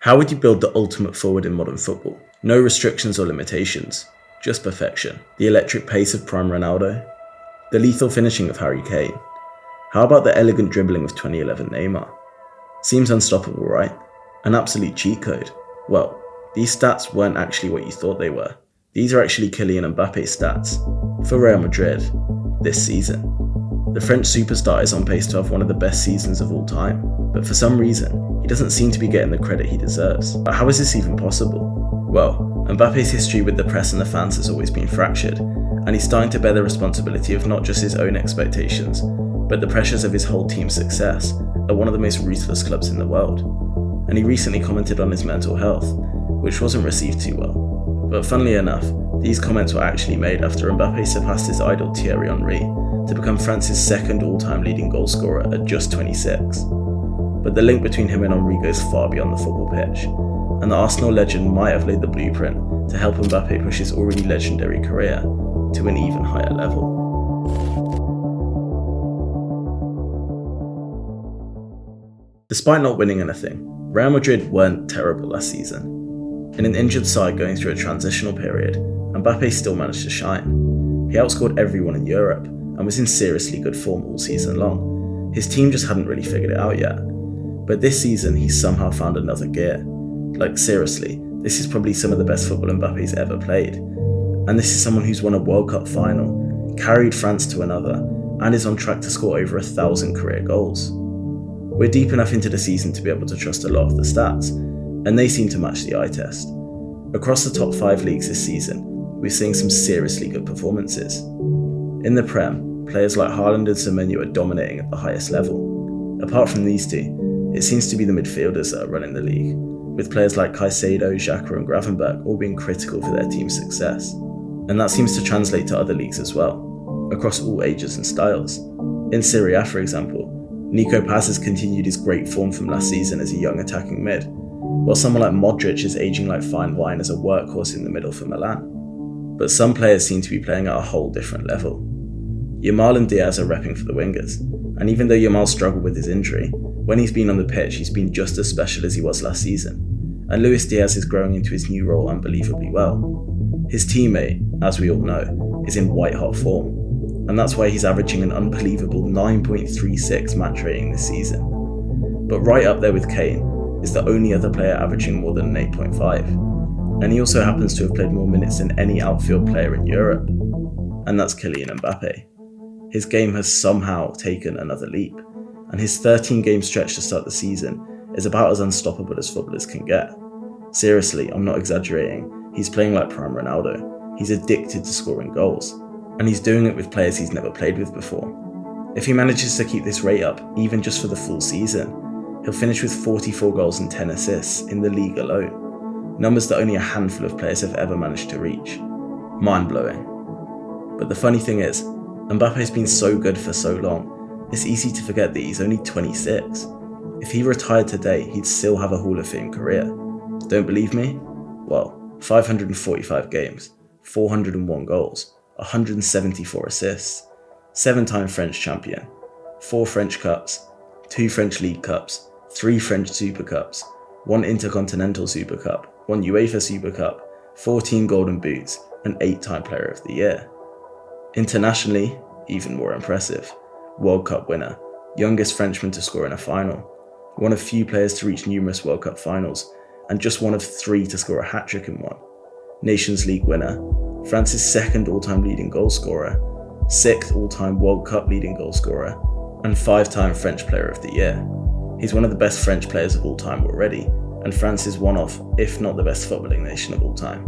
How would you build the ultimate forward in modern football? No restrictions or limitations, just perfection. The electric pace of prime Ronaldo? The lethal finishing of Harry Kane? How about the elegant dribbling of 2011 Neymar? Seems unstoppable, right? An absolute cheat code. Well, these stats weren't actually what you thought they were. These are actually Kylian Mbappe's stats for Real Madrid this season. The French superstar is on pace to have one of the best seasons of all time, but for some reason, he doesn't seem to be getting the credit he deserves. But how is this even possible? Well, Mbappe's history with the press and the fans has always been fractured, and he's starting to bear the responsibility of not just his own expectations, but the pressures of his whole team's success at one of the most ruthless clubs in the world. And he recently commented on his mental health, which wasn't received too well. But funnily enough, these comments were actually made after Mbappe surpassed his idol Thierry Henry to become France's second all-time leading goalscorer at just 26. But the link between him and Henry goes far beyond the football pitch, and the Arsenal legend might have laid the blueprint to help Mbappe push his already legendary career to an even higher level. Despite not winning anything, Real Madrid weren't terrible last season. In an injured side going through a transitional period, Mbappe still managed to shine. He outscored everyone in Europe and was in seriously good form all season long. His team just hadn't really figured it out yet. But this season, he's somehow found another gear. Like seriously, this is probably some of the best football Mbappe's ever played. And this is someone who's won a World Cup final, carried France to another, and is on track to score over 1,000 career goals. We're deep enough into the season to be able to trust a lot of the stats, and they seem to match the eye test. Across the top 5 leagues this season, we're seeing some seriously good performances. In the Prem, players like Haaland and Semenyo are dominating at the highest level. Apart from these two, it seems to be the midfielders that are running the league, with players like Caicedo, Xhaka and Gravenberch all being critical for their team's success. And that seems to translate to other leagues as well, across all ages and styles. In Serie A, for example, Nico Paz has continued his great form from last season as a young attacking mid, while someone like Modric is aging like fine wine as a workhorse in the middle for Milan. But some players seem to be playing at a whole different level. Yamal and Diaz are repping for the wingers, and even though Yamal struggled with his injury, when he's been on the pitch he's been just as special as he was last season, and Luis Diaz is growing into his new role unbelievably well. His teammate, as we all know, is in white-hot form, and that's why he's averaging an unbelievable 9.36 match rating this season. But right up there with Kane is the only other player averaging more than an 8.5, and he also happens to have played more minutes than any outfield player in Europe, and that's Kylian Mbappe. His game has somehow taken another leap, and his 13-game stretch to start the season is about as unstoppable as footballers can get. Seriously, I'm not exaggerating, he's playing like prime Ronaldo. He's addicted to scoring goals, and he's doing it with players he's never played with before. If he manages to keep this rate up, even just for the full season, he'll finish with 44 goals and 10 assists in the league alone, numbers that only a handful of players have ever managed to reach. Mind-blowing. But the funny thing is, Mbappe's been so good for so long, it's easy to forget that he's only 26. If he retired today, he'd still have a Hall of Fame career. Don't believe me? Well, 545 games, 401 goals, 174 assists, 7-time French champion, 4 French Cups, 2 French League Cups, 3 French Super Cups, 1 Intercontinental Super Cup, 1 UEFA Super Cup, 14 Golden Boots, and 8-time Player of the Year. Internationally, even more impressive. World Cup winner, youngest Frenchman to score in a final, one of few players to reach numerous World Cup finals, and just one of 3 to score a hat-trick in one. Nations League winner, France's 2nd all-time leading goal scorer, 6th all-time World Cup leading goal scorer, and 5-time French Player of the Year. He's one of the best French players of all time already, and France is one of, if not the best footballing nation of all time.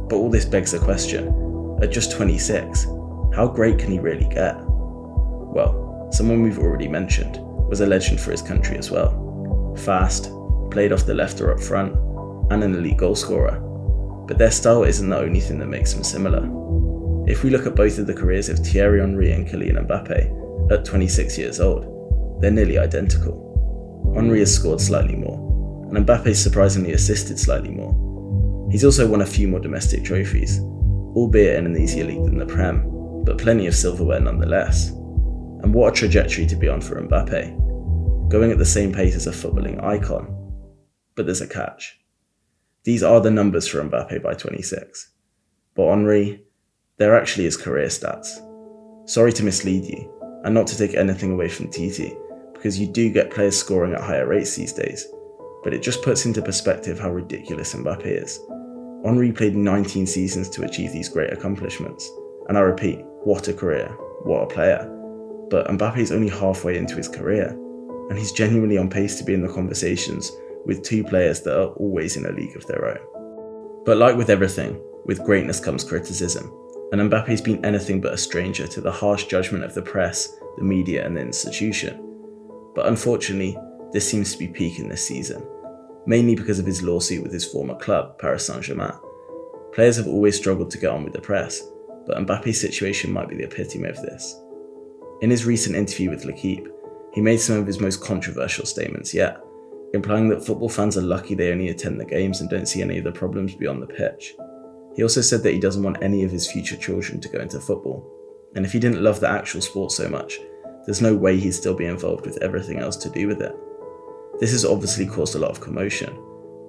But all this begs the question, at just 26, how great can he really get? Well, someone we've already mentioned was a legend for his country as well. Fast, played off the left or up front, and an elite goal scorer. But their style isn't the only thing that makes them similar. If we look at both of the careers of Thierry Henry and Kylian Mbappe at 26 years old, they're nearly identical. Henry has scored slightly more, and Mbappe's surprisingly assisted slightly more. He's also won a few more domestic trophies, albeit in an easier league than the Prem, but plenty of silverware nonetheless. And what a trajectory to be on for Mbappe, going at the same pace as a footballing icon. But there's a catch. These are the numbers for Mbappe by 26. But Henry, they're actually his career stats. Sorry to mislead you, and not to take anything away from TT, because you do get players scoring at higher rates these days, but it just puts into perspective how ridiculous Mbappe is. Henry played 19 seasons to achieve these great accomplishments, and I repeat, what a career, what a player. But Mbappe's only halfway into his career, and he's genuinely on pace to be in the conversations with two players that are always in a league of their own. But like with everything, with greatness comes criticism, and Mbappe's been anything but a stranger to the harsh judgment of the press, the media and the institution. But unfortunately, this seems to be peaking this season, mainly because of his lawsuit with his former club, Paris Saint-Germain. Players have always struggled to get on with the press, but Mbappe's situation might be the epitome of this. In his recent interview with L'Équipe, he made some of his most controversial statements yet, implying that football fans are lucky they only attend the games and don't see any of the problems beyond the pitch. He also said that he doesn't want any of his future children to go into football, and if he didn't love the actual sport so much, there's no way he'd still be involved with everything else to do with it. This has obviously caused a lot of commotion,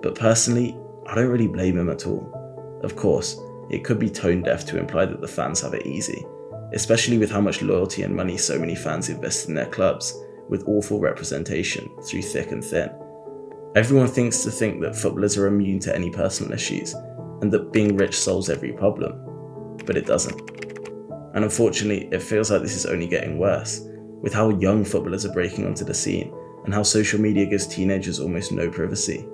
but personally, I don't really blame him at all. Of course, it could be tone deaf to imply that the fans have it easy, especially with how much loyalty and money so many fans invest in their clubs, with awful representation through thick and thin. Everyone thinks that footballers are immune to any personal issues, and that being rich solves every problem, but it doesn't. And unfortunately, it feels like this is only getting worse, with how young footballers are breaking onto the scene, and how social media gives teenagers almost no privacy.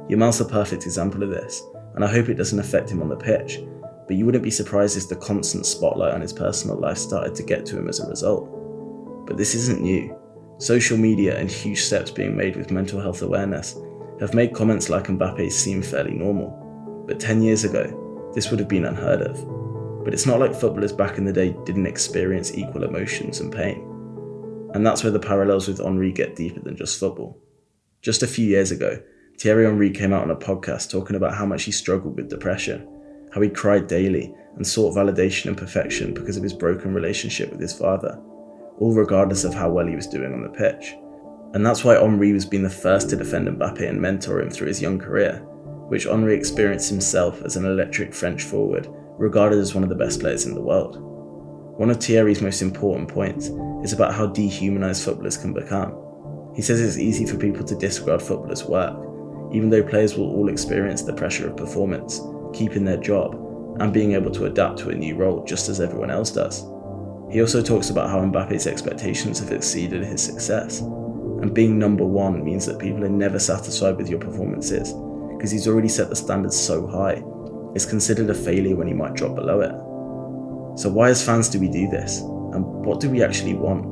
Yamal's the perfect example of this, and I hope it doesn't affect him on the pitch, but you wouldn't be surprised if the constant spotlight on his personal life started to get to him as a result. But this isn't new. Social media and huge steps being made with mental health awareness have made comments like Mbappe's seem fairly normal. But 10 years ago, this would have been unheard of. But it's not like footballers back in the day didn't experience equal emotions and pain. And that's where the parallels with Henry get deeper than just football. Just a few years ago, Thierry Henry came out on a podcast talking about how much he struggled with depression, how he cried daily and sought validation and perfection because of his broken relationship with his father, all regardless of how well he was doing on the pitch. And that's why Henry was being the first to defend Mbappe and mentor him through his young career, which Henry experienced himself as an electric French forward, regarded as one of the best players in the world. One of Thierry's most important points is about how dehumanised footballers can become. He says it's easy for people to disregard footballers' work, even though players will all experience the pressure of performance, keeping their job, and being able to adapt to a new role just as everyone else does. He also talks about how Mbappe's expectations have exceeded his success, and being number one means that people are never satisfied with your performances, because he's already set the standards so high, it's considered a failure when he might drop below it. So why as fans do we do this? And what do we actually want?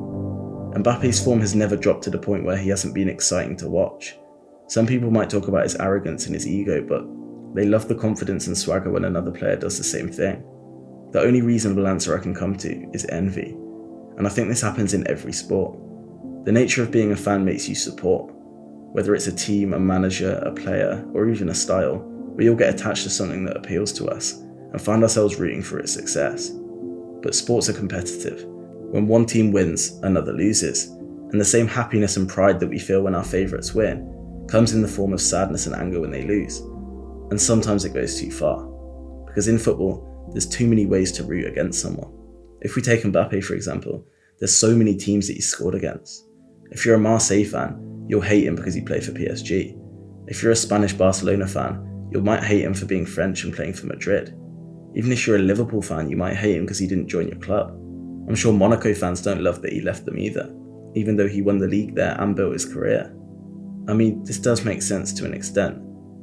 Mbappe's form has never dropped to the point where he hasn't been exciting to watch. Some people might talk about his arrogance and his ego, but they love the confidence and swagger when another player does the same thing. The only reasonable answer I can come to is envy. And I think this happens in every sport. The nature of being a fan makes you support. Whether it's a team, a manager, a player, or even a style, we all get attached to something that appeals to us and find ourselves rooting for its success. But sports are competitive. When one team wins, another loses. And the same happiness and pride that we feel when our favourites win comes in the form of sadness and anger when they lose. And sometimes it goes too far. Because in football, there's too many ways to root against someone. If we take Mbappe, for example, there's so many teams that he's scored against. If you're a Marseille fan, you'll hate him because he played for PSG. If you're a Spanish Barcelona fan, you might hate him for being French and playing for Madrid. Even if you're a Liverpool fan, you might hate him because he didn't join your club. I'm sure Monaco fans don't love that he left them either, even though he won the league there and built his career. I mean, this does make sense to an extent.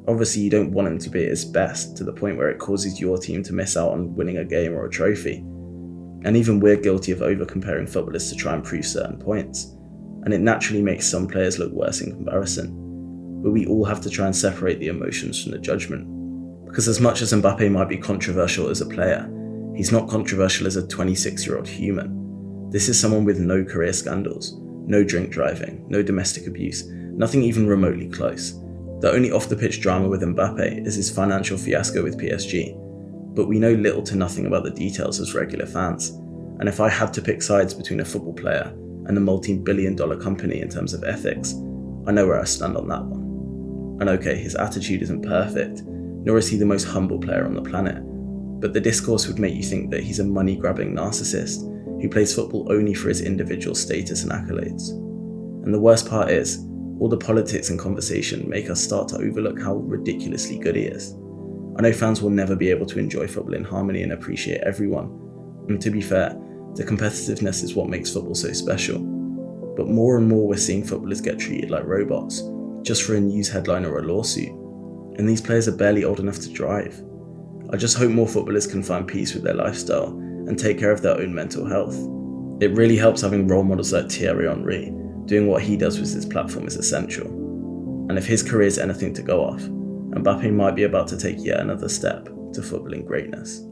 Obviously, you don't want him to be at his best to the point where it causes your team to miss out on winning a game or a trophy. And even we're guilty of over-comparing footballers to try and prove certain points. And it naturally makes some players look worse in comparison. But we all have to try and separate the emotions from the judgment. Because as much as Mbappe might be controversial as a player, he's not controversial as a 26-year-old human. This is someone with no career scandals, no drink driving, no domestic abuse, nothing even remotely close. The only off-the-pitch drama with Mbappe is his financial fiasco with PSG, but we know little to nothing about the details as regular fans. And if I had to pick sides between a football player and a multi-billion-dollar company in terms of ethics, I know where I stand on that one. And okay, his attitude isn't perfect, nor is he the most humble player on the planet, but the discourse would make you think that he's a money-grabbing narcissist who plays football only for his individual status and accolades. And the worst part is, all the politics and conversation make us start to overlook how ridiculously good he is. I know fans will never be able to enjoy football in harmony and appreciate everyone, and to be fair, the competitiveness is what makes football so special. But more and more we're seeing footballers get treated like robots, just for a news headline or a lawsuit, and these players are barely old enough to drive. I just hope more footballers can find peace with their lifestyle and take care of their own mental health. It really helps having role models like Thierry Henry. Doing what he does with his platform is essential. And if his career is anything to go off, Mbappe might be about to take yet another step to footballing greatness.